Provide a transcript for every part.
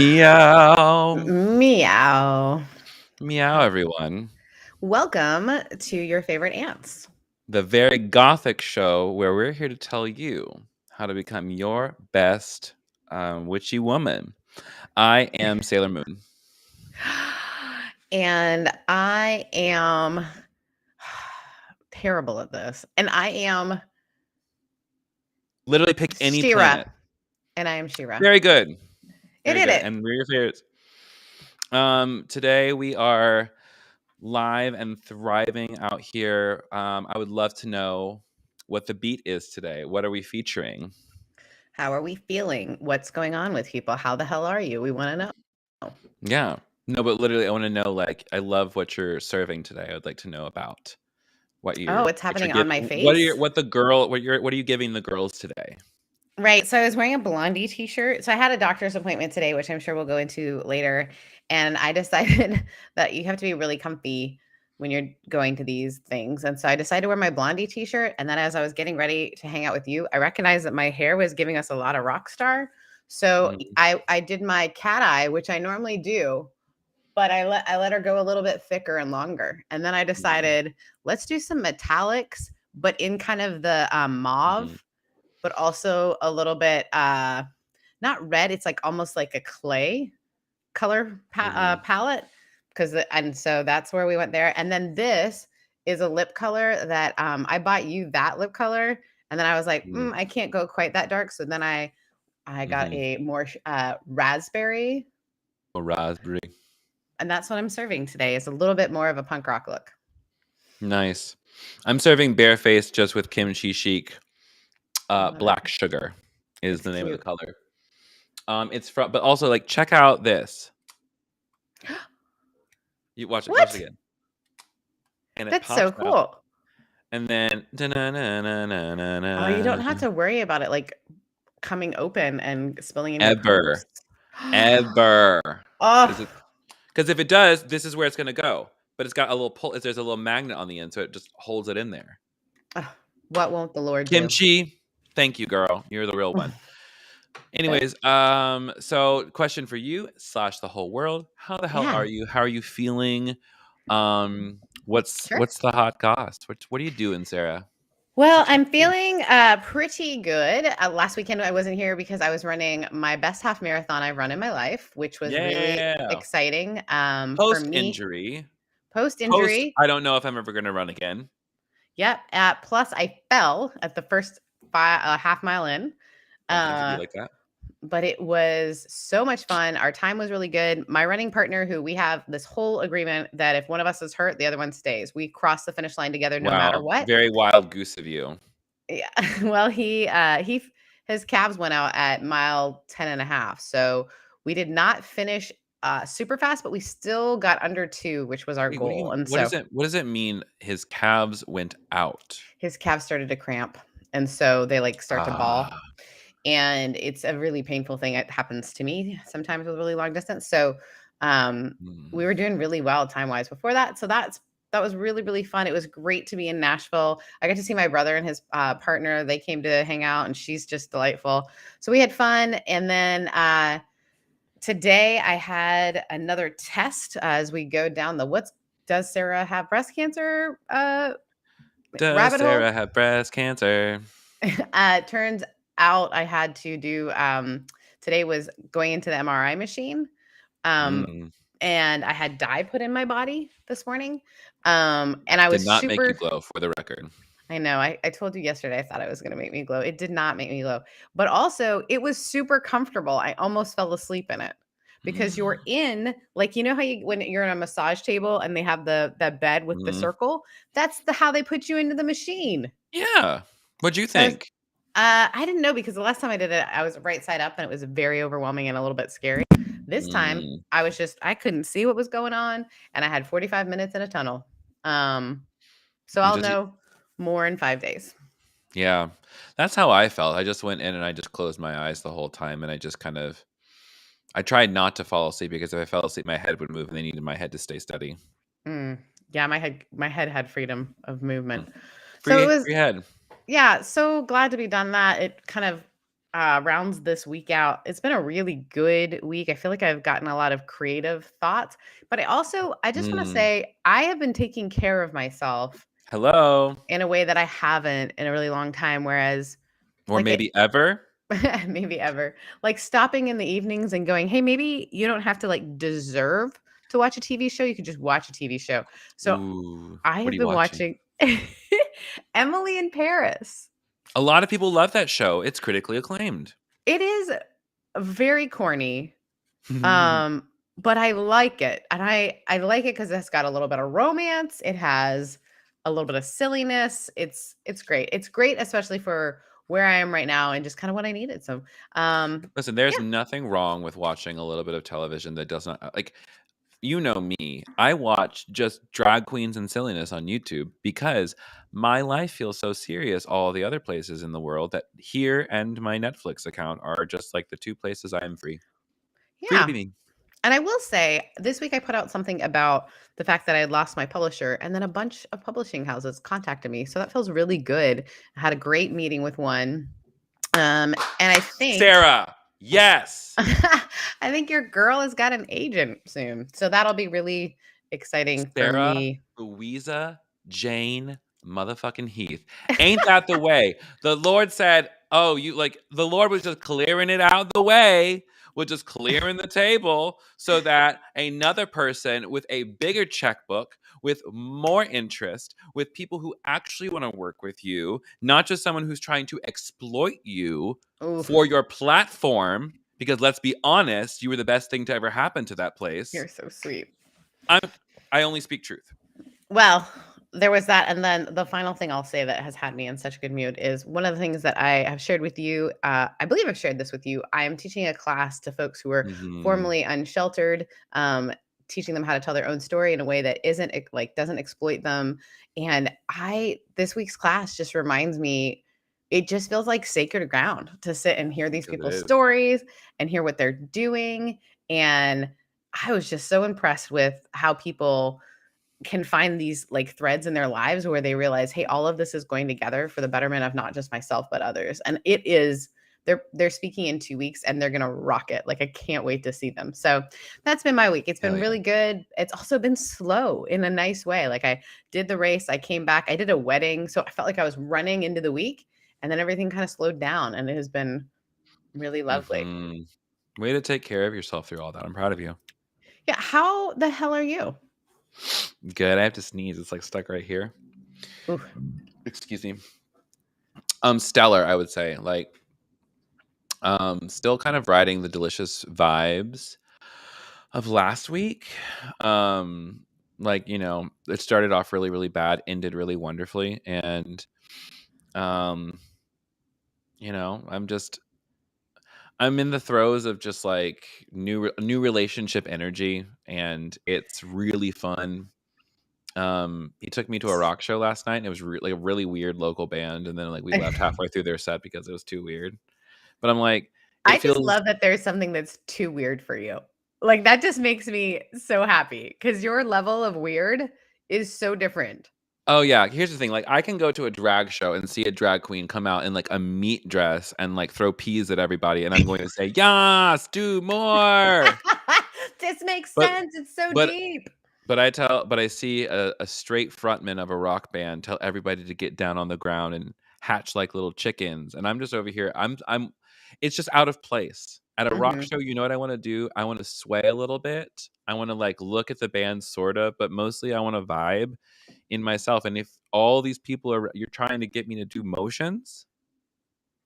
Meow. Meow. Meow, everyone. Welcome to your favorite ants. The very gothic show where we're here to tell you how to become your best witchy woman. I am Sailor Moon. And I am terrible at this. And I am Literally pick any She-Ra. planet. And I am She-Ra. Very good. It Very did good. it. And we're your favorites. Today we are live and thriving out here. I would love to know what the beat is today. What are we featuring? How are we feeling? What's going on with people? How the hell are you? We want to know. Yeah. No, but literally, I want to know. Like, I love what you're serving today. I would like to know about what you're. What's happening on my face? What are you giving the girls today? Right. So I was wearing a Blondie t-shirt. So I had a doctor's appointment today, which I'm sure we'll go into later. And I decided that you have to be really comfy when you're going to these things. And so I decided to wear my Blondie t-shirt. And then as I was getting ready to hang out with you, I recognized that my hair was giving us a lot of rock star. So I did my cat eye, which I normally do, but I let her go a little bit thicker and longer. And then I decided, let's do some metallics, but in kind of the mauve, but also a little bit not red. It's like almost like a clay color palette, and so that's where we went there. And then this is a lip color that I bought you that lip color, and then I was like, I can't go quite that dark. So then I got a more raspberry. A raspberry. And that's what I'm serving today. Is a little bit more of a punk rock look. Nice. I'm serving barefaced just with kimchi chic. Black sugar is the name of the color. It's from, but also like check out this. You watch it. Watch it again. And that's so cool. Out, and then you don't have to worry about it like coming open and spilling in ever. Oh, because if it does, this is where it's gonna go. But it's got a little pull. There's a little magnet on the end, so it just holds it in there. What won't the Lord Kimchi, do? Thank you, girl. You're the real one. Anyways, so question for you / the whole world. How the hell are you? How are you feeling? What's the hot goss? What are you doing, Sarah? Well, I'm feeling pretty good. Last weekend I wasn't here because I was running my best half marathon I've run in my life, which was really exciting. Post-injury. Post-injury. I don't know if I'm ever going to run again. Yep. Plus, I fell at the first half mile in. Like that. But it was so much fun. Our time was really good. My running partner, who we have this whole agreement that if one of us is hurt, the other one stays. We cross the finish line together no matter what. Very wild goose of you. Yeah. Well, his calves went out at mile 10.5. So we did not finish super fast, but we still got under 2, which was our goal. What does it mean? His calves went out. His calves started to cramp, and so they like start to ball. And it's a really painful thing. It happens to me sometimes with really long distance. So we were doing really well time-wise before that. So that was really, really fun. It was great to be in Nashville. I got to see my brother and his partner. They came to hang out, and she's just delightful. So we had fun. And then today I had another test as we go down the does Sarah have breast cancer? Does Sarah have breast cancer? Turns out I had to do today was going into the MRI machine. And I had dye put in my body this morning. And I was did not make you glow, for the record. I know. I told you yesterday I thought it was going to make me glow. It did not make me glow. But also it was super comfortable. I almost fell asleep in it because you're in, like, you know how when you're on a massage table and they have that bed with the circle, that's how they put you into the machine. Yeah. What'd you think? I didn't know, because the last time I did it, I was right side up and it was very overwhelming and a little bit scary. This time I couldn't see what was going on, and I had 45 minutes in a tunnel. So I'll know more in 5 days. Yeah, that's how I felt. I just went in and I just closed my eyes the whole time, and I just I tried not to fall asleep, because if I fell asleep, my head would move, and they needed my head to stay steady. Yeah, my head had freedom of movement. Free head. Yeah, so glad to be done that. It kind of rounds this week out. It's been a really good week. I feel like I've gotten a lot of creative thoughts, but I just want to Mm. say I have been taking care of myself Hello. in a way that I haven't in a really long time. Whereas, Or like, maybe ever. maybe ever, like stopping in the evenings and going, hey, maybe you don't have to like deserve to watch a TV show. You could just watch a TV show. So Ooh. I What are have you been watching? watching Emily in Paris. A lot of people love that show. It's critically acclaimed. It is very corny. Um, but I like it. And I like it because it's got a little bit of romance. It has a little bit of silliness. It's great. It's great, especially for where I am right now and just kind of what I needed. So Listen, there's yeah. nothing wrong with watching a little bit of television that does not like you know me. I watch just drag queens and silliness on YouTube because my life feels so serious all the other places in the world that here and my Netflix account are just like the two places I am free. Free to Yeah. be me. And I will say this week I put out something about the fact that I had lost my publisher, and then a bunch of publishing houses contacted me. So that feels really good. I had a great meeting with one. And I think Sarah, yes. I think your girl has got an agent soon. So that'll be really exciting for Sarah, me. Louisa, Jane, motherfucking Heath. Ain't that the way? The Lord said, oh, you like the Lord was just clearing it out the way, was just clearing the table so that another person with a bigger checkbook, with more interest, with people who actually want to work with you, not just someone who's trying to exploit you for Oof, your platform. Because let's be honest, you were the best thing to ever happen to that place. you're so sweet. I only speak truth. Well, there was that. And then the final thing I'll say that has had me in such a good mood is one of the things that I have shared with you. I believe I've shared this with you. I am teaching a class to folks who are Mhm. formerly unsheltered, teaching them how to tell their own story in a way that isn't like doesn't exploit them. And this week's class just reminds me, it just feels like sacred ground to sit and hear these 'Cause it people's is. stories and hear what they're doing. And I was just so impressed with how people can find these like threads in their lives where they realize, hey, all of this is going together for the betterment of not just myself but others. And it is they're speaking in 2 weeks and they're gonna rock it. Like I can't wait to see them. So that's been my week. It's been Hell yeah. really good. It's also been slow in a nice way. Like I did the race, I came back, I did a wedding, so I felt like I was running into the week, and then everything kind of slowed down, and it has been really lovely. Mhm. Way to take care of yourself through all that. I'm proud of you. Yeah, how the hell are you? Good. I have to sneeze. It's like stuck right here. Ooh. Excuse me. Stellar, I would say. Like, still kind of riding the delicious vibes of last week. Um, like, it started off really, really bad, ended really wonderfully. And um, I'm in the throes of just like new relationship energy, and it's really fun. He took me to a rock show last night, and it was like a really weird local band, and then like we left halfway through their set because it was too weird. But I'm like, I it just feels. love that there's something that's too weird for you. Like, that just makes me so happy because your level of weird is so different. Oh yeah, here's the thing. Like, I can go to a drag show and see a drag queen come out in like a meat dress and like throw peas at everybody, and I'm going to say, "Yes, do more." This makes But sense. It's so but deep. But I see a straight frontman of a rock band tell everybody to get down on the ground and hatch like little chickens, and I'm just over here. It's just out of place at a rock Mhm. show. You know what I want to do? I want to sway a little bit. I want to like look at the band, sorta, but mostly I want to vibe in myself. And if all these people you're trying to get me to do motions,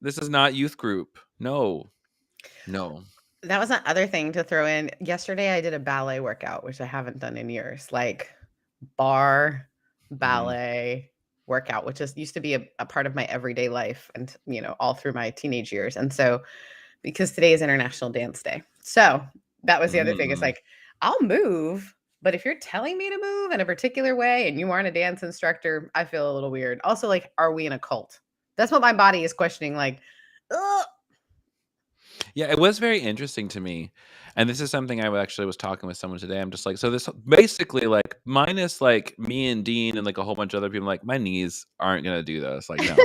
this is not youth group. No, no. That was another thing to throw in. Yesterday, I did a ballet workout, which I haven't done in years, like bar Mm, ballet workout, which just used to be a part of my everyday life and, all through my teenage years. And so because today is International Dance Day. So that was the other thing. It's mm. like, I'll move, but if you're telling me to move in a particular way and you aren't a dance instructor, I feel a little weird. Also, like, are we in a cult? That's what my body is questioning. Like, ugh. Yeah, it was very interesting to me. And this is something I actually was talking with someone today. I'm just like, so this basically like minus like me and Dean and like a whole bunch of other people, like my knees aren't gonna do this. Like, no.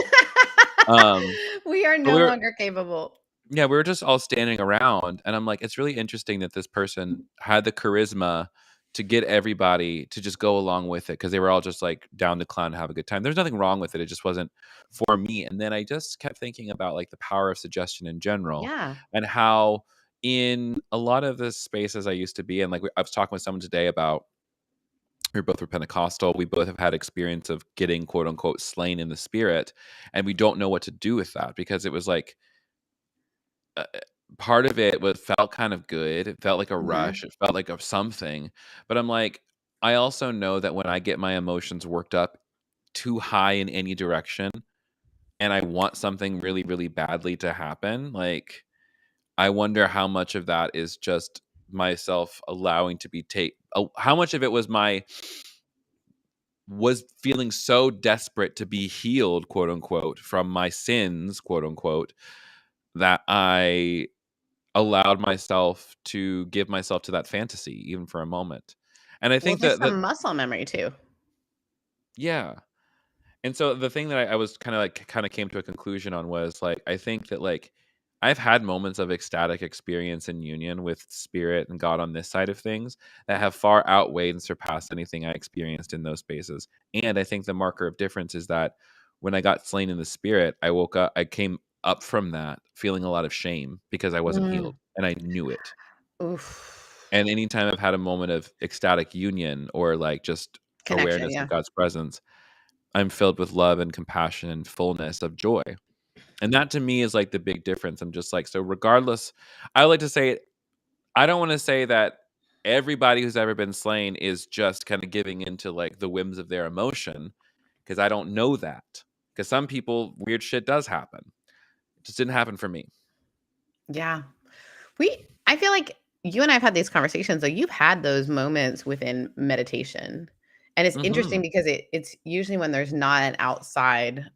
Um, We are but no longer capable. Yeah, we were just all standing around, and I'm like, it's really interesting that this person had the charisma to get everybody to just go along with it because they were all just like down to clown and have a good time. There's nothing wrong with it. It just wasn't for me. And then I just kept thinking about like the power of suggestion in general Yeah. and how in a lot of the spaces I used to be in, like I was talking with someone today about we both were Pentecostal. We both have had experience of getting quote unquote slain in the spirit, and we don't know what to do with that because it was like uh, part of it was felt kind of good. It felt like a Mhm. rush. It felt like a something. But I'm like, I also know that when I get my emotions worked up too high in any direction and I want something really, really badly to happen, like I wonder how much of that is just myself allowing to be take how much of it was feeling so desperate to be healed, quote unquote, from my sins, quote unquote, that I allowed myself to give myself to that fantasy even for a moment. And I Well, think there's that some muscle memory too. yeah. And so the thing that I was kind of like kind of came to a conclusion on was like I think that like I've had moments of ecstatic experience in union with spirit and God on this side of things that have far outweighed and surpassed anything I experienced in those spaces. And I think the marker of difference is that when I got slain in the spirit, I woke up, I came up from that feeling a lot of shame because I wasn't Mm. healed and I knew it. Oof. And anytime I've had a moment of ecstatic union or like just Connection, awareness of yeah. God's presence, I'm filled with love and compassion and fullness of joy. And that to me is like the big difference. I'm just like, so regardless, I like to say, I don't want to say that everybody who's ever been slain is just kind of giving into like the whims of their emotion because I don't know that. Because some people, weird shit does happen. It just didn't happen for me. Yeah. I feel like you and I have had these conversations, like, you've had those moments within meditation, and it's interesting Hmm. because it's usually when there's not an outside,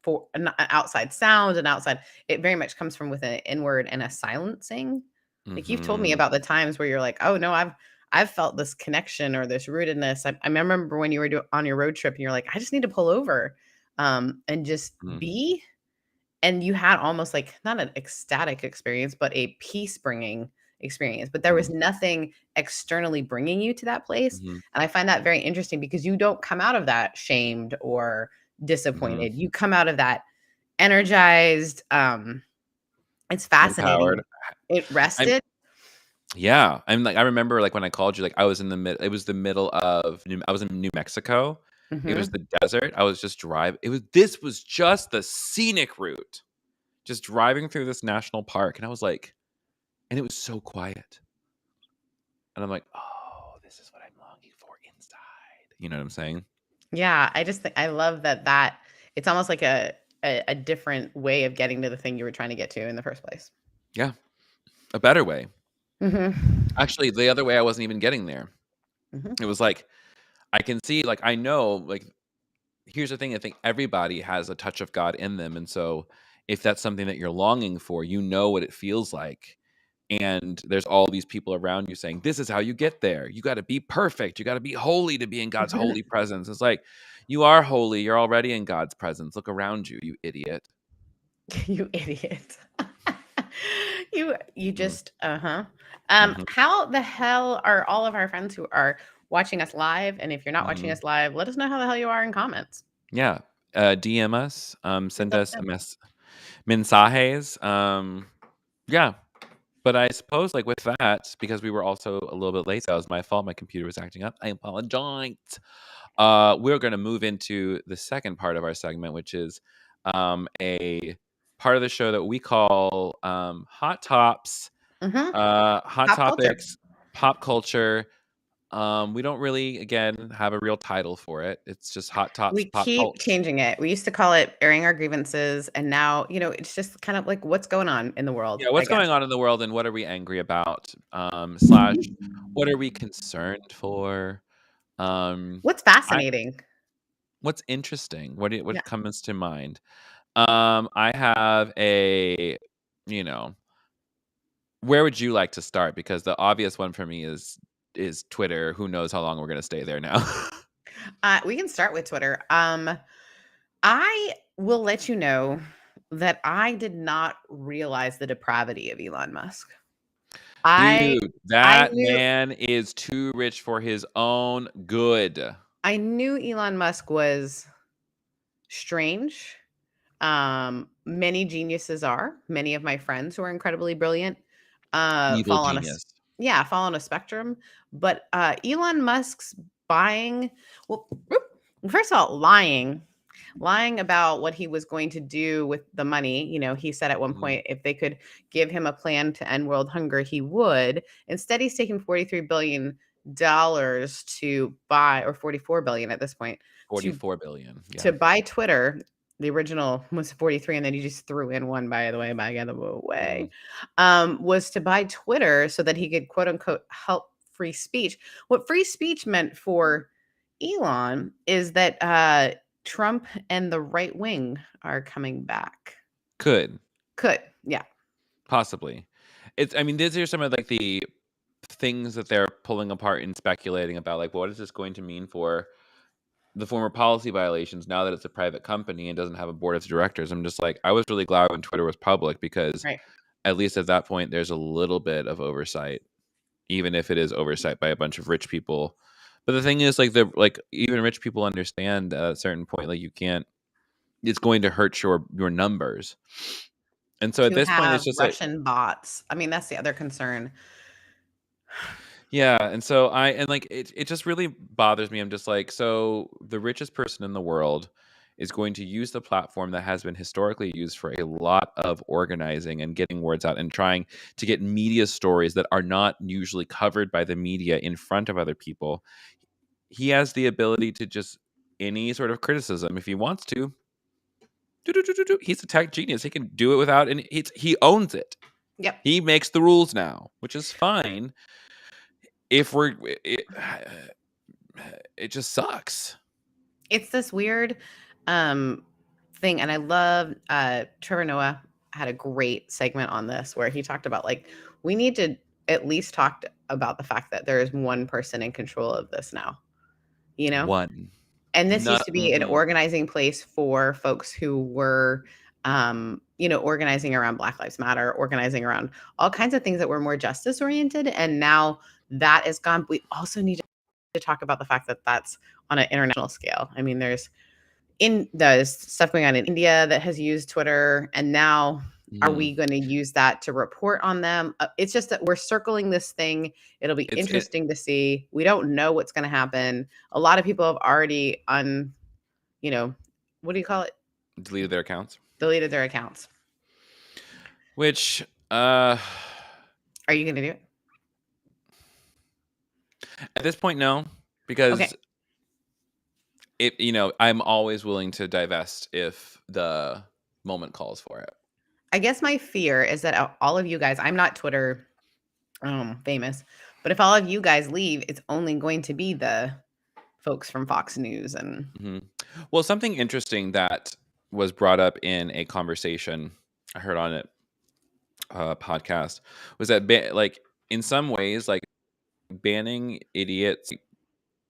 for an outside sound, and outside it very much comes from within an inward and a silencing. Like, you've told me Hmm. about the times where you're like, "Oh, no, I've felt this connection or this rootedness." I remember when you were on your road trip and you're like, "I just need to pull over, and just Hmm. be." And you had almost like not an ecstatic experience, but a peace-bringing experience, but there was nothing externally bringing you to that place, Hmm. and I find that very interesting because you don't come out of that shamed or Hmm. disappointed. You come out of that energized, it's fascinating. Empowered. It I'm rested. Yeah, I'm like I remember like when I called you, like I was in the mid. It was the middle of I was in New Mexico. It was Mhm. the desert. I was just driving. This was just the scenic route. Just driving through this national park, and I was like, and it was so quiet. And I'm like, oh, this is what I'm longing for inside. You know what I'm saying? Yeah, I just think I love that it's almost like a different way of getting to the thing you were trying to get to in the first place. Yeah, a better way. Mhm. Actually, the other way I wasn't even getting there. Mhm. It was like I can see, like I know, like here's the thing, I think everybody has a touch of God in them, and so if that's something that you're longing for, you know what it feels like, and there's all these people around you saying, "This is how you get there. You gotta be perfect. You gotta be holy to be in God's holy presence." It's like, "You are holy. You're already in God's presence. Look around you, you idiot." You idiot. You Mhm, just uh-huh. mhm, How the hell are all of our friends who are watching us live? And if you're not watching mhm. us live, let us know how the hell you are in comments. Yeah, DM us, We'd send love to us know. a mensajes, yeah. But I suppose, like, with that, because we were also a little bit late, that was my fault, my computer was acting up, I apologize. We're gonna move into the second part of our segment, which is, a part of the show that we call, Hot Tops, Mhm. Hot Pop culture. Topics, Pop Culture. We don't really, again, have a real title for it. It's just Hot Tops, We Pop keep Culture. changing it. We used to call it airing our grievances, and now, it's just kind of like what's going on in the world, Yeah, I what's guess. going on in the world and what are we angry about? Slash, what are we concerned for? Um, What's I fascinating? what's interesting? Yeah. What comes to mind? I have a, you know, where would you like to start? Because the obvious one for me is Twitter. Who knows how long we're gonna stay there now? We can start with Twitter. I will let you know. that I did not realize the depravity of Elon Musk. I Dude, I that knew man is too rich for his own good. I knew Elon Musk was strange. Many geniuses are. Many of my friends who are incredibly brilliant Evil fall on genius. fall on a spectrum. But Elon Musk's buying, well, first of all, lying about what he was going to do with the money. You know, he said at one Mhm. point if they could give him a plan to end world hunger, he would. Instead, he's taking $43 billion to buy, or 44 billion at this point, to 44 billion. Yeah. to buy Twitter. The original was 43, and then you just threw in one, by the way, by the way, Mhm. was to buy Twitter so that he could, quote unquote, help free speech. What free speech meant for Elon is that Trump and the right wing are coming back. Could. Could, yeah. Possibly. I mean, these are some of like the things that they're pulling apart and speculating about, like, what is this going to mean for the former policy violations now that it's a private company and doesn't have a board of directors? I'm just like, I was really glad when Twitter was public because Right. at least at that point, there's a little bit of oversight, even if it is oversight by a bunch of rich people. But the thing is, like even rich people understand at a certain point, like you can't. It's going to hurt your numbers, and so at To this point, have it's just like, Russian bots. I mean, that's the other concern. yeah, and so like it just really bothers me. I'm just like, so the richest person in the world is going to use the platform that has been historically used for a lot of organizing and getting words out and trying to get media stories that are not usually covered by the media in front of other people. He has the ability to just any sort of criticism if he wants to. He's a tech genius. He can do it without any. He owns it. Yep. He makes the rules now, which is fine. If we're it just sucks. It's this weird um thing, and I love Trevor Noah had a great segment on this where he talked about, like, we need to at least talk about the fact that there is one person in control of this now, you know? One. And this No, used to be an organizing place for folks who were organizing around Black Lives Matter, organizing around all kinds of things that were more justice oriented, and now that is gone. We also need to talk about the fact that that's on an international scale. I mean, there's stuff going on in India that has used Twitter, and now are mhm. we going to use that to report on them? It's just that we're circling this thing. It'll be It interesting to see. We don't know what's going to happen. A lot of people have already you know, what do you call it? deleted their accounts, Deleted their accounts. which Are you going to do it? at this point, no, Okay. because I'm always willing to divest if the moment calls for it. I guess my fear is that all of you guys, I'm not Twitter famous, but if all of you guys leave, it's only going to be the folks from Fox News and Mhm. Well, something interesting that was brought up in a conversation I heard on it podcast was that like in some ways, like banning idiots,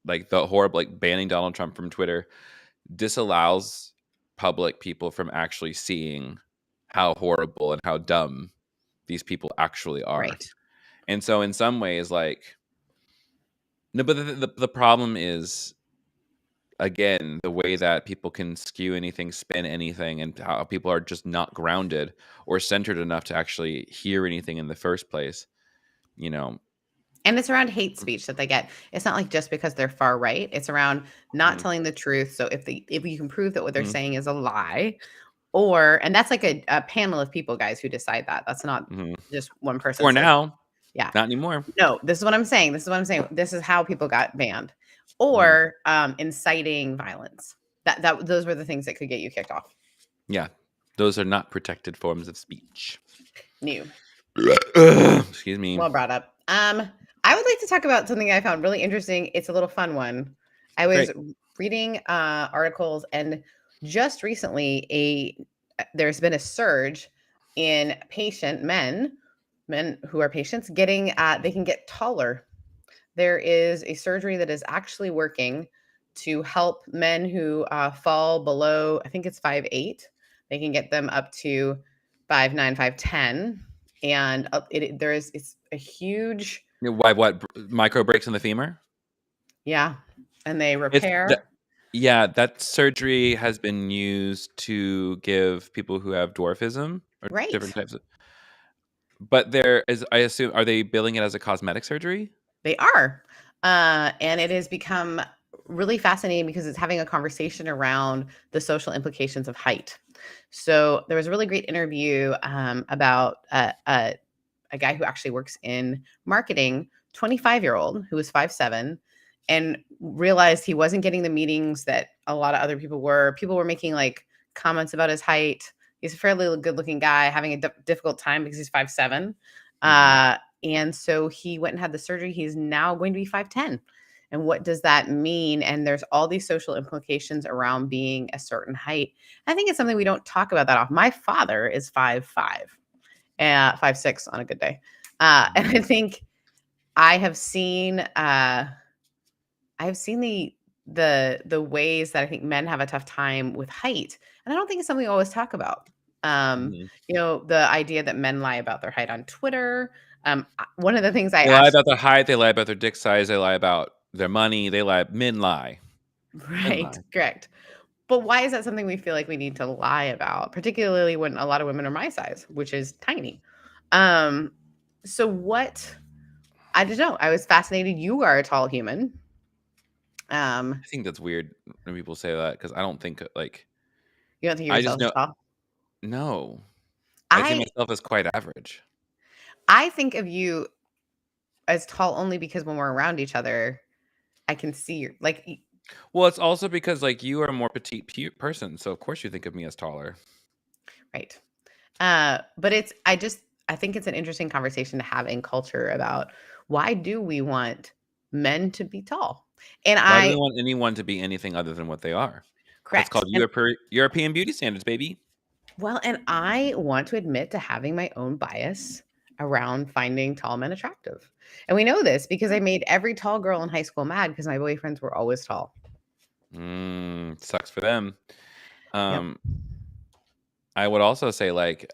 like the horrible, like banning Donald Trump from Twitter disallows public people from actually seeing how horrible and how dumb these people actually are. right. And so in some ways, like, no, but the problem is, again, the way that people can skew anything, spin anything, and how people are just not grounded or centered enough to actually hear anything in the first place, you know. And it's around hate speech that they get. It's not like just because they're far right. It's around not Mhm, telling the truth. So if you can prove that what they're mhm, saying is a lie, and that's like a panel of people, guys, who decide that. That's not mhm. just one person For says, now, yeah. not anymore. No, this is what I'm saying. This is what I'm saying. This is how people got banned. Mhm. Or inciting violence. Those were the things that could get you kicked off. Yeah, those are not protected forms of speech. New. Excuse me. Well brought up. I would like to talk about something I found really interesting. It's a little fun one. I was Great. reading articles, and just recently, there's been a surge in men who are patients getting. They can get taller. There is a surgery that is actually working to help men who fall below, I think it's 5'8". They can get them up to 5'9", 5'10", and it's a huge. Why? What? Micro breaks in the femur? Yeah, and they It's repair. yeah, that surgery has been used to give people who have dwarfism or different Right. types of. But there is, I assume, are they billing it as a cosmetic surgery? They are. And it has become really fascinating because it's having a conversation around the social implications of height. So there was a really great interview about a guy who actually works in marketing, 25-year-old who was 5'7", and realized he wasn't getting the meetings that a lot of other people were. People were making like comments about his height. He's a fairly good looking guy having a difficult time because he's 5'7". Mhm. And so he went and had the surgery. He's now going to be 5'10". And what does that mean? And there's all these social implications around being a certain height. I think it's something we don't talk about that often. My father is 5'5", 5'6" on a good day. And I think I have seen the ways that I think men have a tough time with height, and I don't think it's something we always talk about. Mhm. The idea that men lie about their height on Twitter. One of the things I They lie asked, about their height, they lie about their dick size, they lie about their money, men lie. Men right, lie. correct. But why is that something we feel like we need to lie about, particularly when a lot of women are my size, which is tiny? Um, so what? I don't know. I was fascinated. You are a tall human. I think that's weird when people say that because I don't think, like You don't think of I just yourself as know tall? no. I see I myself as quite average. I think of you as tall only because when we're around each other, I can see your Well, it's also because, like, you are a more petite person, so of course you think of me as taller. right. But I think it's an interesting conversation to have in culture about why do we want men to be tall? And Why do we I want anyone to be anything other than what they are? That's correct. called European beauty standards, baby. And I want to admit to having my own bias around finding tall men attractive. And we know this because I made every tall girl in high school mad because my boyfriends were always tall. Sucks for them. Yep. Um, I would also say, like,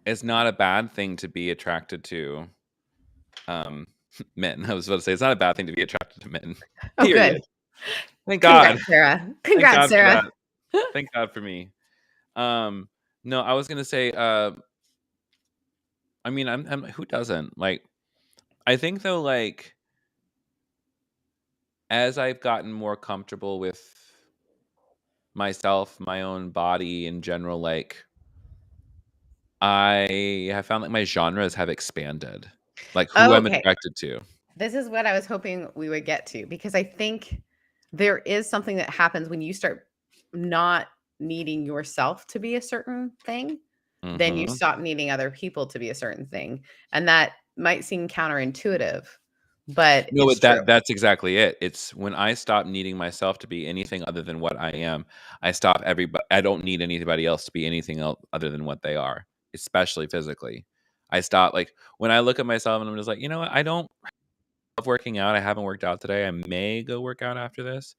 it's not a bad thing to be attracted to um men. I was about to say it's not a bad thing to be attracted to men. Oh, good. Period. Thank God. Congrats, Sarah. Thank Congrats, God for Sarah. that. Thank God for me. No, I was gonna say, I mean, I'm who doesn't? Like, I think though, like, as I've gotten more comfortable with myself, my own body in general, like, I have found like my genres have expanded, like who I'm Okay. attracted to. This is what I was hoping we would get to because I think there is something that happens when you start not needing yourself to be a certain thing, then you Mhm. stop needing other people to be a certain thing. And that might seem counterintuitive, but No, it's but true. that's exactly it. It's when I stop needing myself to be anything other than what I am, I stop everybody. I don't need anybody else to be anything else other than what they are, especially physically. I stop, like, when I look at myself and I'm just like, you know what? I don't love working out. I haven't worked out today. I may go work out after this.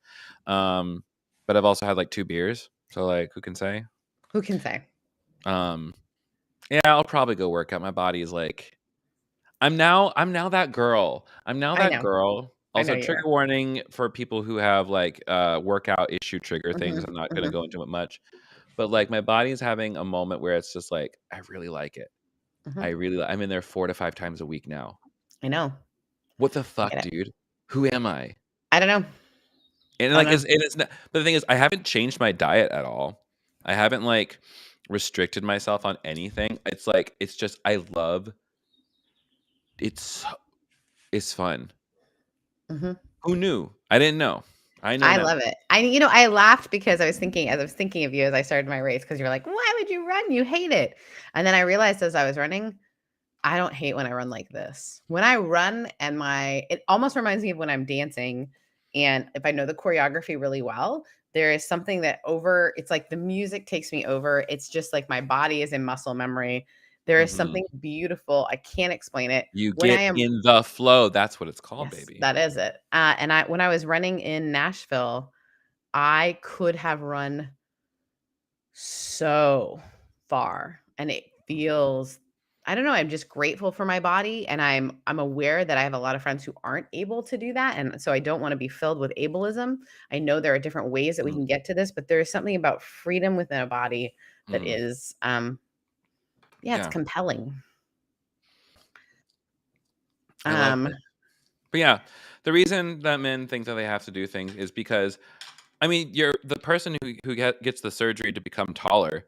Um, but I've also had like 2 beers. So, like, who can say? Who can say? Um, yeah, I'll probably go work out. My body is like, I'm now that girl. I'm now I that know. girl. I know Also, you trigger are. warning for people who have like workout issue trigger things. Mhm, I'm not gonna mhm, go into it much. But like my body's having a moment where it's just like, I really like it. mhm. I'm in there 4 to 5 times a week now. I know. What the I fuck, get it. dude? Who am I? I don't know. And I like don't know. it's not, but the thing is, I haven't changed my diet at all. I haven't like restricted myself on anything. It's like it's just I love it's it's fun. Mhm. Who knew? I didn't know. I know I now. love it. I laughed because I was thinking of you as I started my race because you're like, "Why would you run? You hate it." And then I realized as I was running, I don't hate when I run like this. When I run and it almost reminds me of when I'm dancing. And if I know the choreography really well, there is something it's like the music takes me over. It's just like my body is in muscle memory. There is Mhm. something beautiful. I can't explain it. You When I get am in the flow. That's what it's called, Yes, baby. that is it. When I was running in Nashville, I could have run so far, and it feels, I don't know, I'm just grateful for my body, and I'm aware that I have a lot of friends who aren't able to do that, and so I don't wanna be filled with ableism. I know there are different ways that we Mm, can get to this, but there is something about freedom within a body that mm, is, yeah, it's yeah, compelling. I love Um, it. But yeah, the reason that men think that they have to do things is because, I mean, you're the person who gets the surgery to become taller.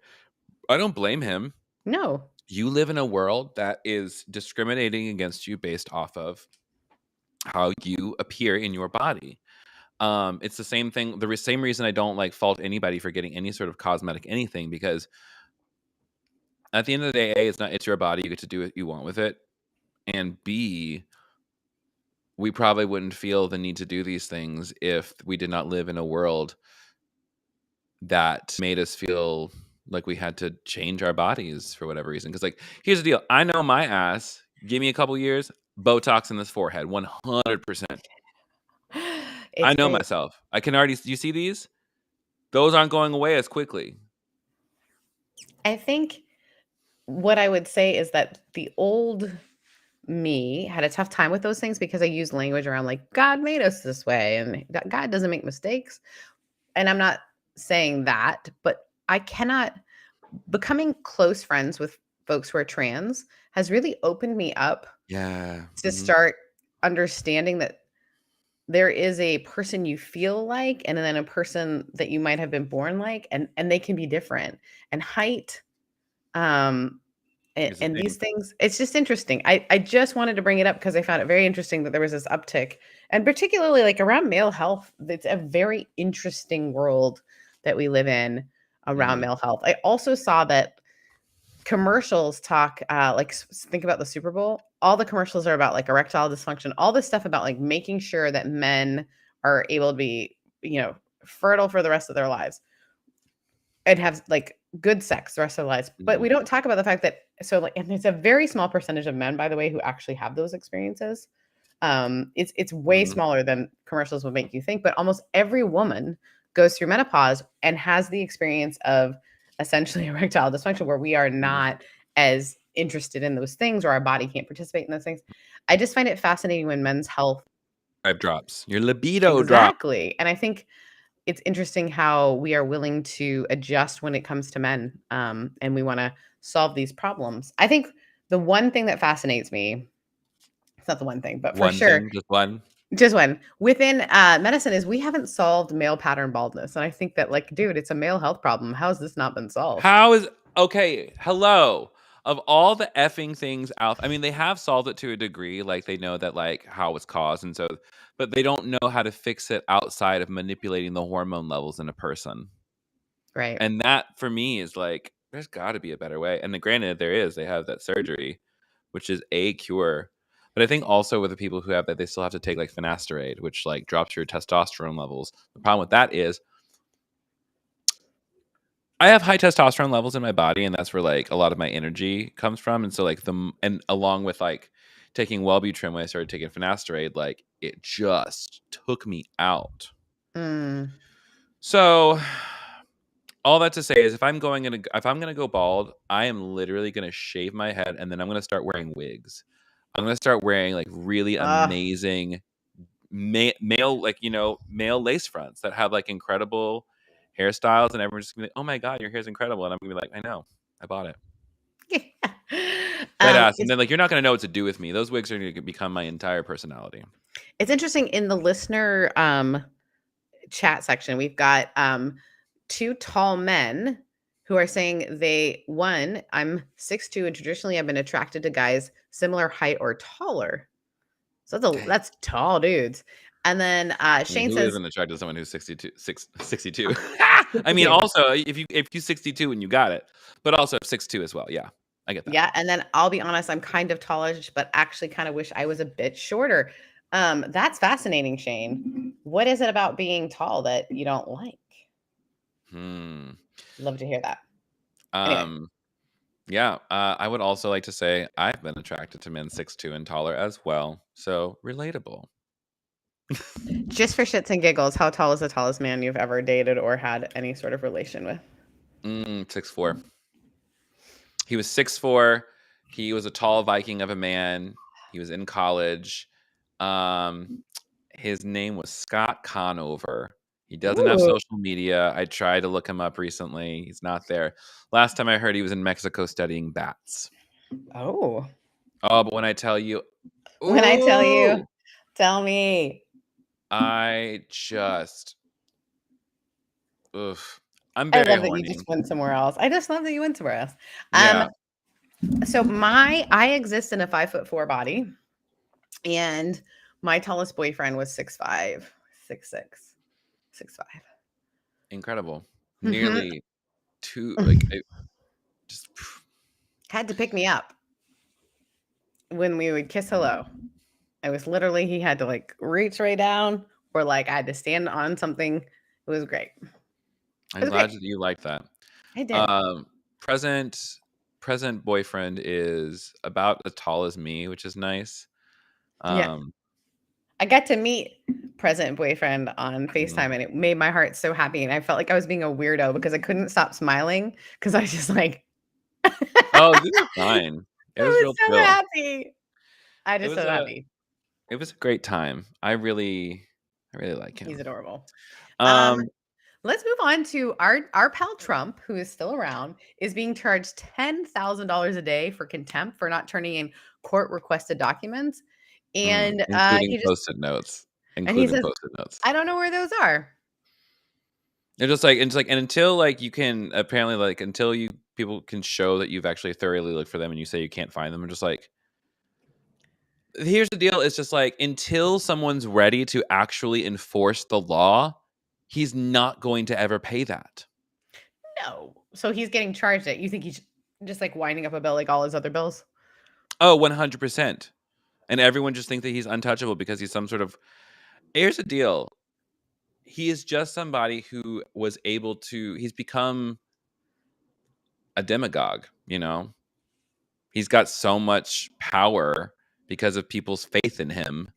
I don't blame him. no. You live in a world that is discriminating against you based off of how you appear in your body. It's the same thing. The same reason I don't like fault anybody for getting any sort of cosmetic anything, because at the end of the day, A, it's your body. You get to do what you want with it, and B, we probably wouldn't feel the need to do these things if we did not live in a world that made us feel like we had to change our bodies for whatever reason. Because, like, here's the deal: I know my ass. Give me a couple years, Botox in this forehead, 100%. I It's know great. myself. I can already. You see these? Those aren't going away as quickly. I think what I would say is that the old me had a tough time with those things because I use language around like God made us this way and God doesn't make mistakes. And I'm not saying that, but I cannot, becoming close friends with folks who are trans has really opened me up Yeah. to start understanding that there is a person you feel like and then a person that you might have been born like, and they can be different. And height, um It's the and these thing. things, it's just interesting. I just wanted to bring it up because I found it very interesting that there was this uptick, and particularly like around male health. It's a very interesting world that we live in around Mhm. male health. I also saw that commercials talk, like think about the Super Bowl. All the commercials are about like erectile dysfunction, all this stuff about like making sure that men are able to be, fertile for the rest of their lives and have like good sex the rest of their lives. But Mhm. we don't talk about the fact that, so like, and it's a very small percentage of men, by the way, who actually have those experiences. It's way Mhm. smaller than commercials would make you think, but almost every woman goes through menopause and has the experience of essentially erectile dysfunction where we are Mhm. not as interested in those things or our body can't participate in those things. I just find it fascinating when men's health. Vibe drops. Your libido drops. Exactly. And I think it's interesting how we are willing to adjust when it comes to men, and we want to solve these problems. I think the one thing that fascinates me, it's not the one thing, but for One sure, thing, just one. just one within medicine is we haven't solved male pattern baldness. And I think that, like, dude, it's a male health problem. How has this not been solved? How is okay, hello. Of all the effing things out, I mean, they have solved it to a degree, like, they know that, like, how it's caused, and so but they don't know how to fix it outside of manipulating the hormone levels in a person. Right. And that, for me, is like, there's gotta be a better way, and then granted, there is, they have that surgery, which is a cure. But I think also with the people who have that, they still have to take, like, finasteride, which, like, drops your testosterone levels. The problem with that is I have high testosterone levels in my body, and that's where, like, a lot of my energy comes from, and so, like, and along with, like, taking Wellbutrin when I started taking finasteride, like, it just took me out. Mm. So, all that to say is if I'm gonna go bald, I am literally gonna shave my head, and then I'm gonna start wearing wigs. I'm gonna start wearing, like, really Uh, amazing male, like, male lace fronts that have, like, incredible hairstyles, and everyone's just gonna be like, "Oh my god, your hair's incredible," and I'm gonna be like, "I know. I bought it." yeah. Dead ass, and It's then, like, you're not gonna know what to do with me. Those wigs are gonna become my entire personality. it's interesting in the listener chat section. We've got two tall men who are saying I'm 6'2" and traditionally I've been attracted to guys similar height or taller. So Dang. that's tall dudes. And then I mean, Shane who says isn't attracted to someone who's 62? I mean, 62. also, if you 62 and you got it, but also 6'2" as well. Yeah, I get that. Yeah, and then I'll be honest, I'm kind of tallish, but actually kind of wish I was a bit shorter. That's fascinating, Shane. What is it about being tall that you don't like? Hmm. Love to hear that. Anyway, Um, yeah, I would also like to say I've been attracted to men 6'2" and taller as well, so relatable. just for shits and giggles, how tall is the tallest man you've ever dated or had any sort of relation with? 6'4". He was 6'4". He was a tall Viking of a man. He was in college. His name was Scott Conover. He doesn't have Ooh. social media. I tried to look him up recently. He's not there. Last time I heard, he was in Mexico studying bats. Oh. Oh, but when I tell you, When I tell you, ooh, tell me. I just, oof. I'm I very love that you horny. just went somewhere else. I just love that you went somewhere else. Yeah, So I exist in a 5'4" body, and my tallest boyfriend was 6'5", 6'6", 6'5". incredible. Mm-hmm. Nearly two, like, just, Had to pick me up when we would kiss hello. It was literally he had to like reach right down, or like I had to stand on something. It was great. It I'm was great. glad that you like that. I did. Um, present present boyfriend is about as tall as me, which is nice. Yeah. Um, I got to meet present boyfriend on mhm. FaceTime, and it made my heart so happy. And I felt like I was being a weirdo because I couldn't stop smiling because I was just like, Oh, you were fine. It I was was real so chill. happy. I It just was so a happy. it was a great time. I really like He's him. adorable. Um, Um, let's move on to our pal Trump, who is still around, is being charged $10,000 a day for contempt for not turning in court requested documents. And including he just post-it notes. and he Including says, post-it notes. I don't know where those are. They're just like, and until like you can apparently like until you people can show that you've actually thoroughly looked for them and you say you can't find them, I'm just like, here's the deal. It's just like until someone's ready to actually enforce the law, he's not going to ever pay that. No. So he's getting charged it. You think he's just like winding up a bill like all his other bills? Oh, 100%. And everyone just thinks that he's untouchable because he's some sort of. Here's the deal. He is just somebody who was able to. He's become a demagogue. He's got so much power because of people's faith in him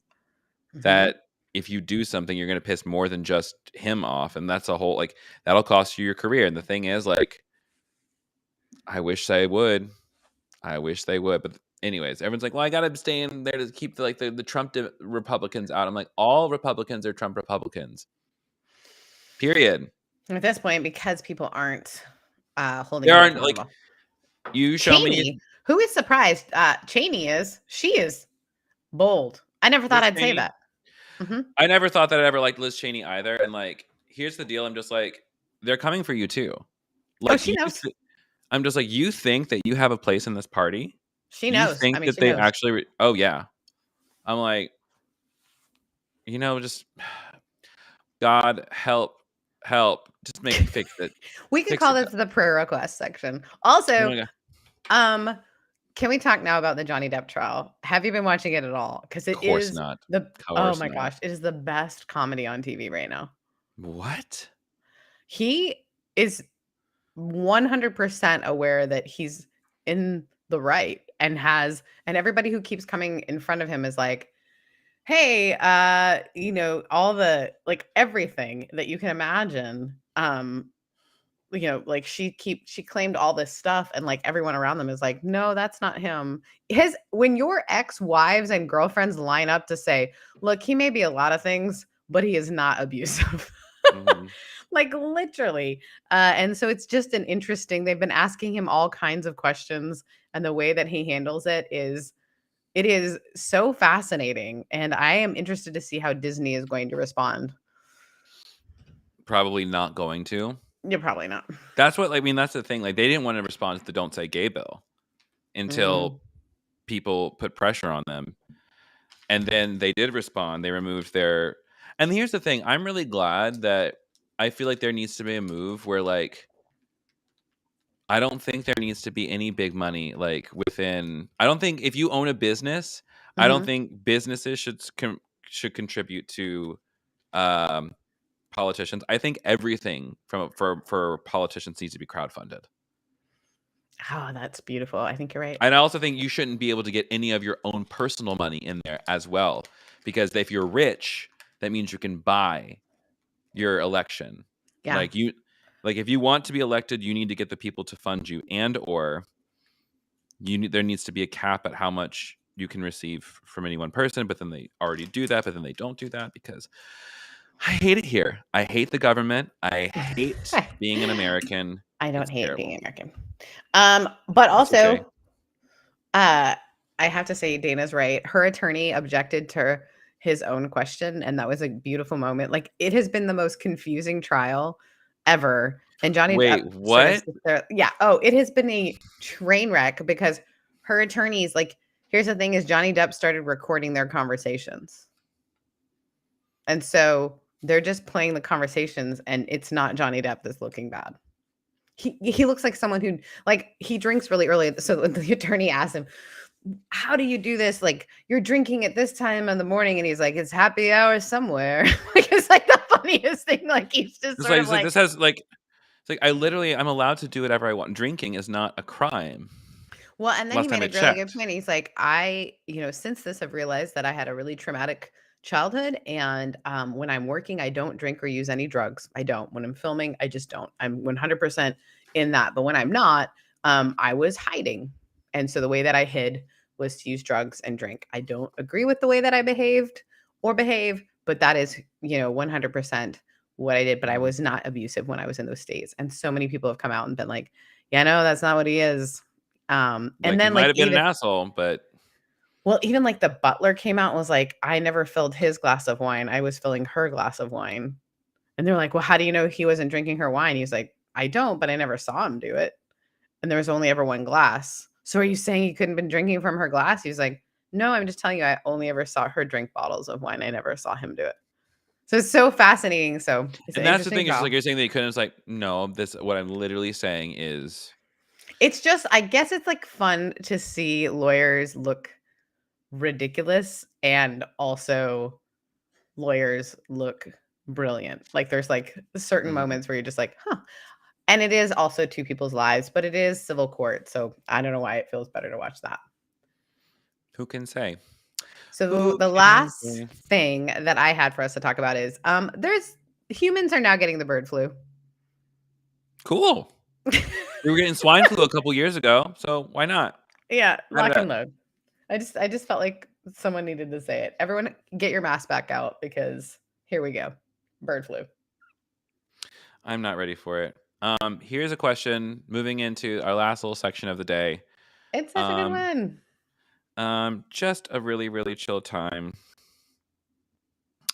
Mm-hmm. that if you do something, you're going to piss more than just him off, and that's a whole like that'll cost you your career. And the thing is, like, I wish they would. I wish they would. But anyways, everyone's like, well, I got to stay in there to keep the Trump Republicans out. I'm like, all Republicans are Trump Republicans. Period. At this point, because people aren't holding There him aren't like accountable. you show me Cheney, who is surprised? Cheney is. She is bold. I never thought Liz I'd say Cheney. that. Mm-hmm. I never thought that I'd ever liked Liz Cheney either. And like, here's the deal. I'm just like, they're coming for you too. Oh, Like she knows. I'm just like, you think that you have a place in this party? She You knows. I think mean, that she they knows. actually? Oh yeah. I'm like, just God help. Just fix it. We could Fix call it. this the prayer request section. Oh Also, my God. can we talk now about the Johnny Depp trial? Have you been watching it at all? Because it Course is not. oh Course my not. gosh, it is the best comedy on TV right now. What? He is 100% aware that he's in the right and everybody who keeps coming in front of him is like, hey, all the like everything that you can imagine. Like she claimed all this stuff, and like everyone around them is like, no, that's not him. When your ex-wives and girlfriends line up to say, look, he may be a lot of things, but he is not abusive. Mhm. Like literally. And so it's just they've been asking him all kinds of questions, and the way that he handles it is so fascinating. And I am interested to see how Disney is going to respond. Probably not going to. You're probably not. That's what I mean. That's the thing. Like they didn't want to respond to the "Don't Say Gay" bill Mm. until people put pressure on them, and then they did respond. They removed their. And here's the thing. I'm really glad that I feel like there needs to be a move where like I don't think there needs to be any big money like within. I don't think if you own a business, I don't Mhm. think businesses should contribute to um, politicians. I think everything for politicians needs to be crowdfunded. Oh, that's beautiful. I think you're right. And I also think you shouldn't be able to get any of your own personal money in there as well, because if you're rich, that means you can buy your election. Yeah. Like you. Like, if you want to be elected, you need to get the people to fund you, and or there needs to be a cap at how much you can receive from any one person. But then they already do that, but then they don't do that because I hate it here. I hate the government. I hate being an American. I don't It's hate being terrible. American. But That's okay. also, I have to say Dana's right. Her attorney objected to his own question, and that was a beautiful moment. Like, it has been the most confusing trial ever. And Johnny Depp Wait, sort of what? sits there. Yeah. Oh, it has been a train wreck because her attorneys, like, here's the thing is Johnny Depp started recording their conversations. And so they're just playing the conversations, and it's not Johnny Depp that's looking bad. He looks like someone who, like, he drinks really early. So the attorney asked him, how do you do this? Like, you're drinking at this time in the morning. And he's like, it's happy hour somewhere. Like, it's like the funniest thing. Like, he's just It's sort like, of like, this has like, it's like I'm allowed to do whatever I want. Drinking is not a crime. well, and then he Last time made I a really good checked. point. He's like, since this, I've realized that I had a really traumatic childhood. And when I'm working, I don't drink or use any drugs. I don't. When I'm filming, I just don't. I'm 100% in that. But when I'm not, I was hiding. And so the way that I hid was to use drugs and drink. I don't agree with the way that I behaved or behave, but that is, 100% what I did. But I was not abusive when I was in those states. And so many people have come out and been like, yeah, no, that's not what he is. And Like, he then might like have been an asshole, but even like the butler came out and was like, I never filled his glass of wine. I was filling her glass of wine. And they're like, well, how do you know he wasn't drinking her wine? He's like, I don't, but I never saw him do it. And there was only ever one glass. So are you saying he couldn't have been drinking from her glass? He's like, no, I'm just telling you, I only ever saw her drink bottles of wine. I never saw him do it. So it's so fascinating. So it's an and that's the interesting thing. It's just trial. like, you're saying that he couldn't. It's like, no, what I'm literally saying is, It's just, I guess it's like fun to see lawyers look ridiculous and also lawyers look brilliant. Like, there's like certain moments where you're just like, huh. And it is also two people's lives, but it is civil court. So I don't know why it feels better to watch that. who can say? So Who the can last say? thing that I had for us to talk about is there's humans are now getting the bird flu. Cool. We were getting swine flu a couple years ago, so why not? Yeah, Add lock it and up. load. I just felt like someone needed to say it. Everyone get your mask back out because here we go. Bird flu. I'm not ready for it. Here's a question. Moving into our last little section of the day. It's such a good Um, one. just a really, really chill time.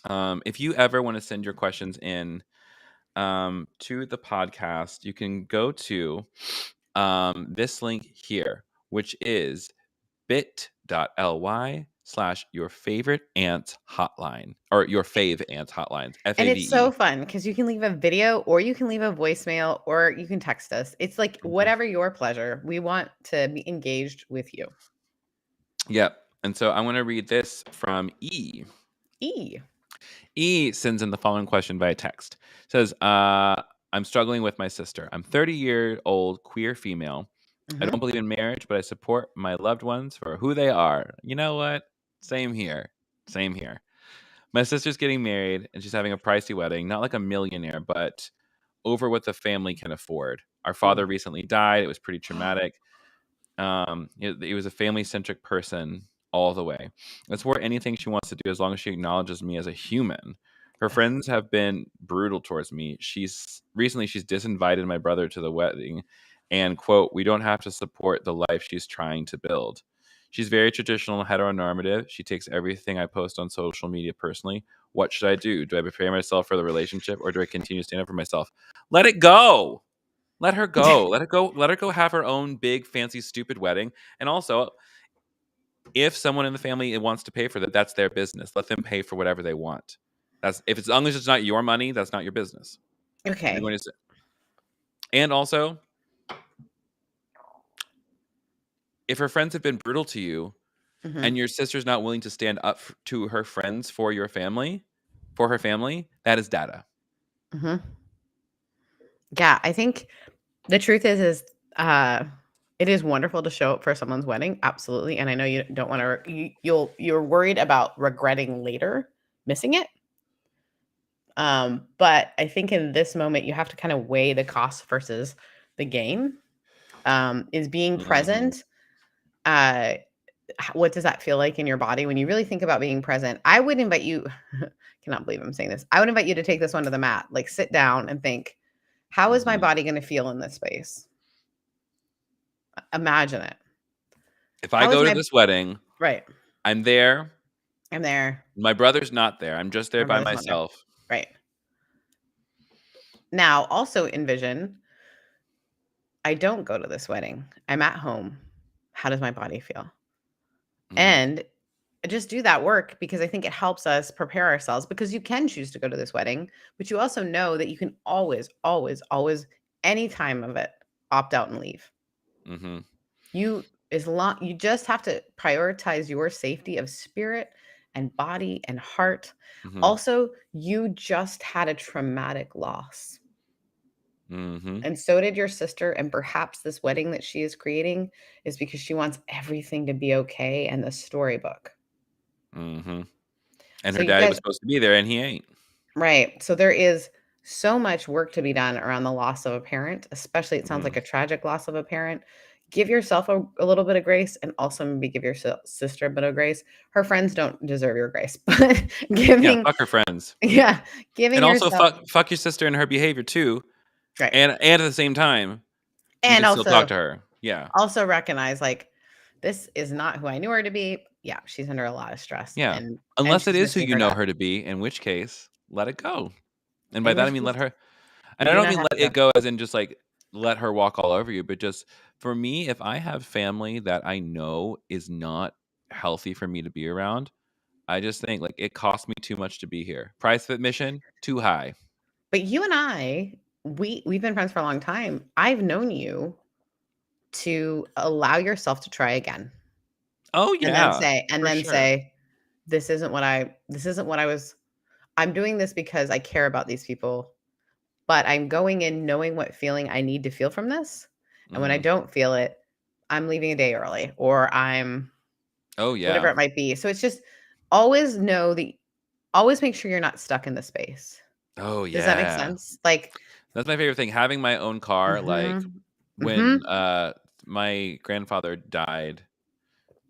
If you ever want to send your questions in to the podcast, you can go to this link here, which is bit.ly/your favorite aunt's hotline, or your fave aunt's hotlines, And it's so FAVE. fun because you can leave a video or you can leave a voicemail or you can text us. It's like whatever your pleasure. We want to be engaged with you. Yep. And so I'm going to read this from E. E. E sends in the following question via text. It says, I'm struggling with my sister. I'm 30-year-old queer female. I Mm-hmm. don't believe in marriage, but I support my loved ones for who they are. You know what? Same here. Same here. My sister's getting married and she's having a pricey wedding, not like a millionaire, but over what the family can afford. Our father recently died. It was pretty traumatic. He was a family-centric person all the way. I support anything she wants to do as long as she acknowledges me as a human. Her friends have been brutal towards me. She's disinvited my brother to the wedding and, quote, we don't have to support the life she's trying to build. She's very traditional and heteronormative. She takes everything I post on social media personally. What should I do? Do I prepare myself for the relationship or do I continue to stand up for myself? Let it go. Let her go. Let her go. Let her go have her own big, fancy, stupid wedding. And also, if someone in the family wants to pay for that, that's their business. Let them pay for whatever they want. That's if it's as long as it's not your money, that's not your business. If you're Okay. going to, and also, if her friends have been brutal to you, Mm-hmm. and your sister's not willing to stand up to her friends for your family, for her family, that is data. Mm-hmm. Yeah, I think the truth is it is wonderful to show up for someone's wedding, absolutely. And I know you don't want to. You're worried about regretting later missing it. But I think in this moment, you have to kind of weigh the cost versus the gain. Is being present, what does that feel like in your body when you really think about being present? I would invite you, cannot believe I'm saying this. I would invite you to take this one to the mat, like sit down and think, how is my body going to feel in this space? Imagine it. If I go to this wedding, right? I'm there. I'm there. My brother's not there. I'm just there by myself. Right. Now, also envision, I don't go to this wedding. I'm at home. How does my body feel? And just do that work, because I think it helps us prepare ourselves, because you can choose to go to this wedding, but you also know that you can always, always, always, any time of it, opt out and leave. You just have to prioritize your safety of spirit and body and heart. Also, you just had a traumatic loss. And so did your sister. And perhaps this wedding that she is creating is because she wants everything to be okay in the storybook. And her daddy was supposed to be there and he ain't. Right. So there is so much work to be done around the loss of a parent, especially it sounds like a tragic loss of a parent. Give yourself a little bit of grace, and also maybe give your sister a bit of grace. Her friends don't deserve your grace, but giving fuck her friends. Giving and also yourself, fuck your sister and her behavior too. Right. And at the same time, you and can also still talk to her. Yeah. Also recognize, like, this is not who I knew her to be. Yeah, she's under a lot of stress. Yeah. And unless and it is who missing you know dad. her to be, in which case, let it go. And by In that I which mean case, let her. And you I do don't not mean have let to it go as in just like let her walk all over you, but just for me, if I have family that I know is not healthy for me to be around, I just think like it costs me too much to be here. Price of admission too high. But you and I, we've been friends for a long time. I've known you to allow yourself to try again. Oh And yeah. then say, this isn't what I was. I'm doing this because I care about these people, but I'm going in knowing what feeling I need to feel from this. And when I don't feel it, I'm leaving a day early, or I'm whatever it might be. So it's just always always make sure you're not stuck in the space. Oh yeah. Does that make sense? Like, that's my favorite thing. Having my own car, like when my grandfather died,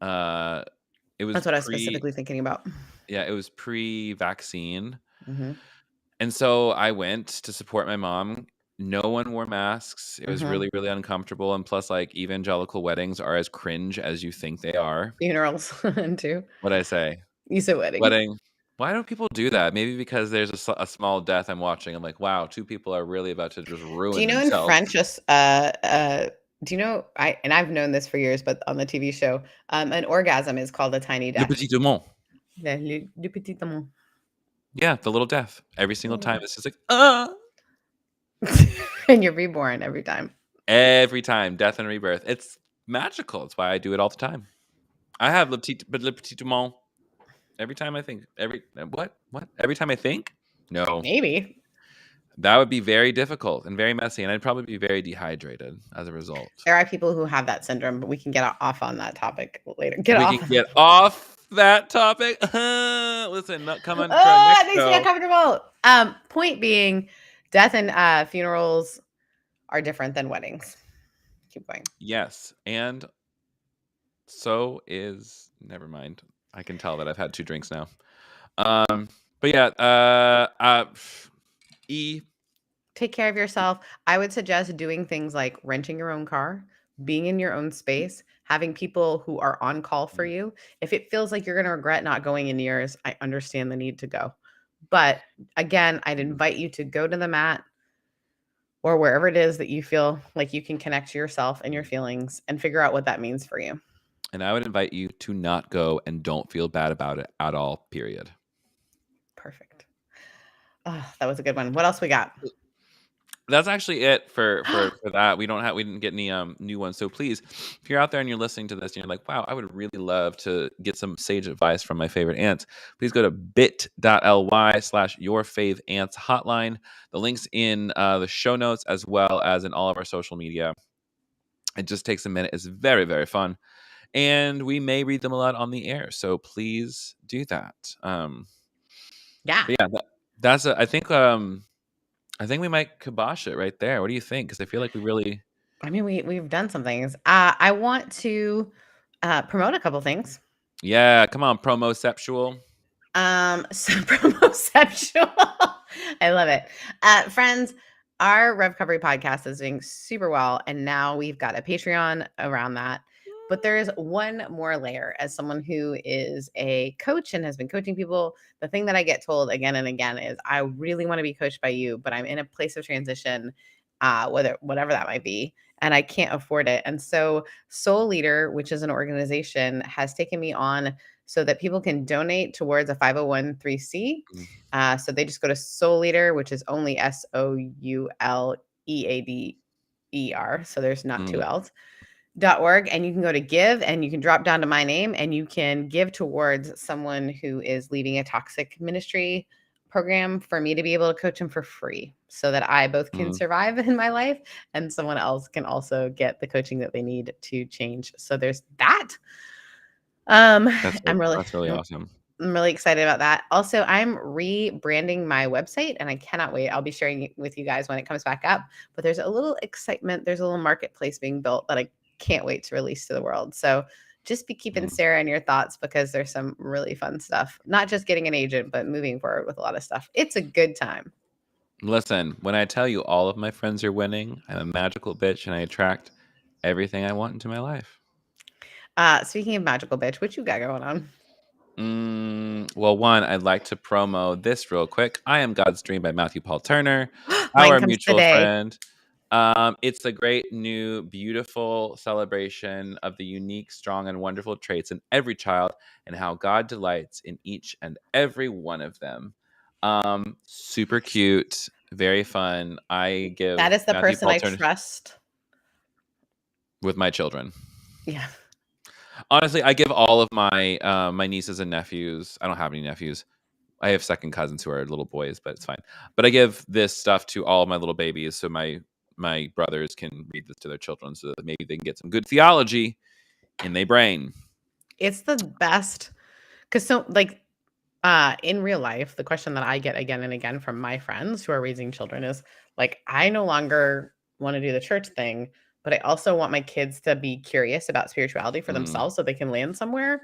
it was that's what I was specifically thinking about. Yeah, it was pre-vaccine. And so I went to support my mom. No one wore masks. It was really, really uncomfortable. And plus, like, evangelical weddings are as cringe as you think they are. Funerals, too. What'd I say? You said wedding. Wedding. Why don't people do that? Maybe because there's a small death I'm watching. I'm like, wow, two people are really about to just ruin Do you know themselves. in French, do you know, I've known this for years, but on the TV show, an orgasm is called a tiny death. Le petit démon. Le petit démon. Yeah, the little death. Every single time. It's just like, and you're reborn every time. Every time. Death and rebirth. It's magical. That's why I do it all the time. I have le petit démon. Every time I think. What? Every time I think? No. Maybe. That would be very difficult and very messy, and I'd probably be very dehydrated as a result. There are people who have that syndrome, but we can get off on that topic later. We can get off that topic. Listen, come on. That makes me uncomfortable. Point being, death and funerals are different than weddings. Keep going. Yes, and so is. Never mind. I can tell that I've had 2 drinks now. But yeah. Take care of yourself. I would suggest doing things like renting your own car, being in your own space, having people who are on call for you. If it feels like you're going to regret not going in yours, I understand the need to go. But again, I'd invite you to go to the mat or wherever it is that you feel like you can connect to yourself and your feelings and figure out what that means for you. And I would invite you to not go and don't feel bad about it at all, period. Perfect. Oh, that was a good one. What else we got? That's actually it for that. We didn't get any new ones. So please, if you're out there and you're listening to this and you're like, wow, I would really love to get some sage advice from my favorite aunts, please go to bit.ly/yourfaveantshotline. The link's in the show notes as well as in all of our social media. It just takes a minute. It's very, very fun. And we may read them a lot on the air. So please do that. Yeah. But yeah, I think we might kibosh it right there. What do you think? Because I feel like we really. I mean, we've done some things. I want to promote a couple things. Yeah, come on, promoceptual. So promoceptual. I love it. Friends, our Recovery podcast is doing super well, and now we've got a Patreon around that. But there is one more layer. As someone who is a coach and has been coaching people, the thing that I get told again and again is, I really want to be coached by you, but I'm in a place of transition, whatever that might be, and I can't afford it. And so Soul Leader, which is an organization, has taken me on so that people can donate towards a 501c. So they just go to Soul Leader, which is only SOULEADER. So there's not two L's. .org, and you can go to give, and you can drop down to my name, and you can give towards someone who is leaving a toxic ministry program for me to be able to coach them for free, so that I both can survive in my life and someone else can also get the coaching that they need to change. So there's that. That's really awesome. I'm really excited about that. Also, I'm rebranding my website, and I cannot wait. I'll be sharing it with you guys when it comes back up. But there's a little excitement. There's a little marketplace being built that I can't wait to release to the world. So just be keeping Sarah in your thoughts, because there's some really fun stuff. Not just getting an agent, but moving forward with a lot of stuff. It's a good time. Listen, when I tell you all of my friends are winning, I'm a magical bitch and I attract everything I want into my life. Speaking of magical bitch, what you got going on? Well, one, I'd like to promo this real quick. I Am God's Dream by Matthew Paul Turner, Mine our comes mutual today. friend. It's a great, new, beautiful celebration of the unique, strong, and wonderful traits in every child and how God delights in each and every one of them. Super cute, very fun. I give That is the Matthew person Paul I Turner trust. with my children. Yeah. Honestly, I give all of my my nieces and nephews. I don't have any nephews. I have second cousins who are little boys, but it's fine. But I give this stuff to all of my little babies, so my brothers can read this to their children, so that maybe they can get some good theology in their brain. It's the best, because in real life, the question that I get again and again from my friends who are raising children is like, I no longer want to do the church thing, but I also want my kids to be curious about spirituality for themselves so they can land somewhere.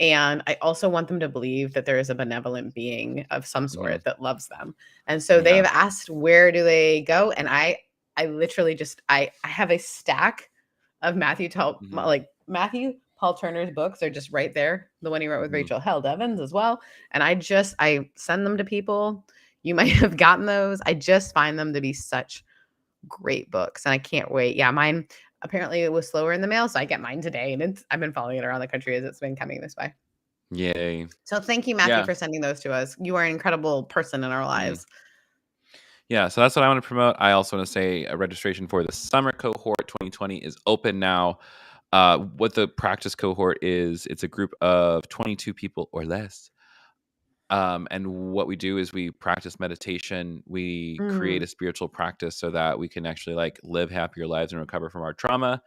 And I also want them to believe that there is a benevolent being of some sort that loves them. And so they have asked, where do they go? And I literally just, I have a stack of Matthew Paul Turner's books are just right there. The one he wrote with Rachel Held Evans as well. And I send them to people. You might have gotten those. I just find them to be such great books, and I can't wait. Yeah, mine apparently it was slower in the mail, so I get mine today, and I've been following it around the country as it's been coming this way. Yay. So thank you, Matthew, for sending those to us. You are an incredible person in our lives. Yeah, so that's what I want to promote. I also want to say a registration for the summer cohort 2020 is open now. What the practice cohort is, it's a group of 22 people or less. And what we do is we practice meditation. We create a spiritual practice so that we can actually like live happier lives and recover from our trauma.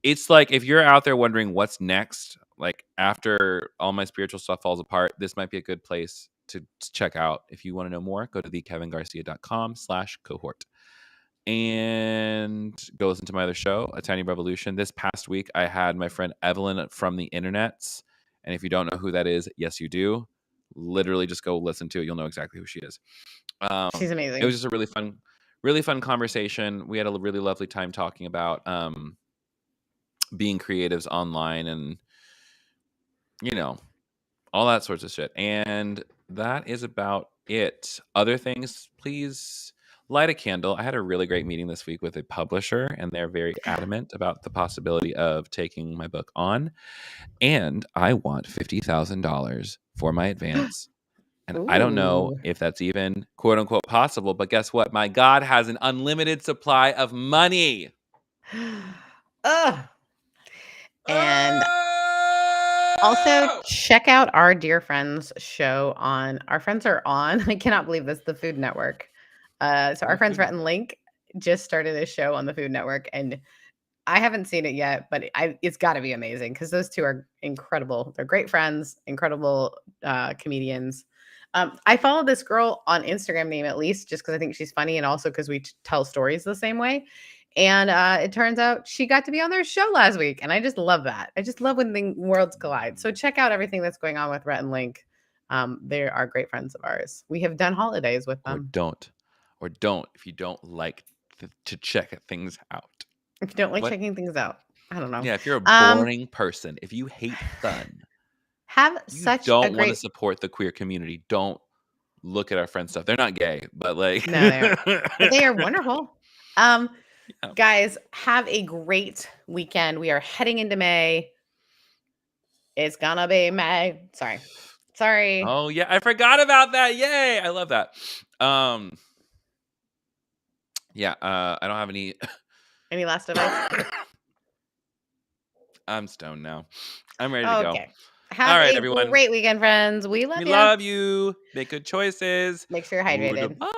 It's like, if you're out there wondering what's next, like after all my spiritual stuff falls apart, this might be a good place to check out. If you want to know more, go to thekevingarcia.com/cohort and go listen to my other show, A Tiny Revolution. This past week, I had my friend Evelyn from the internets. And if you don't know who that is, yes, you do. Literally just go listen to it. You'll know exactly who she is. She's amazing. It was just a really fun conversation. We had a really lovely time talking about being creatives online and, you know, all that sorts of shit. And that is about it. Other things, please light a candle. I had a really great meeting this week with a publisher, and they're very adamant about the possibility of taking my book on. And I want $50,000 for my advance. And I don't know if that's even quote unquote possible, but guess what? My God has an unlimited supply of money. And also check out our dear friends show on Our Friends Are On. I cannot believe this, the Food Network. So our friends Rhett and Link just started a show on the Food Network, and I haven't seen it yet, but it's got to be amazing because those two are incredible. They're great friends, incredible comedians. I follow this girl on Instagram name at least just because I think she's funny and also because we tell stories the same way. And it turns out she got to be on their show last week. And I just love that. I just love when the worlds collide. So check out everything that's going on with Rhett and Link. They are great friends of ours. We have done holidays with them. Or don't if you don't like to check things out. If you don't like checking things out. I don't know. Yeah, if you're a boring person, if you hate fun, you don't want to support the queer community, don't look at our friends' stuff. They're not gay, but like no, they aren't. But they are wonderful. Guys, have a great weekend. We are heading into May. It's gonna be May. Sorry. Oh yeah, I forgot about that. Yay, I love that. Yeah, I don't have any last advice. I'm stoned now. I'm ready to go. Have a great weekend, friends. We love you. We love you. Make good choices. Make sure you're hydrated. Bye.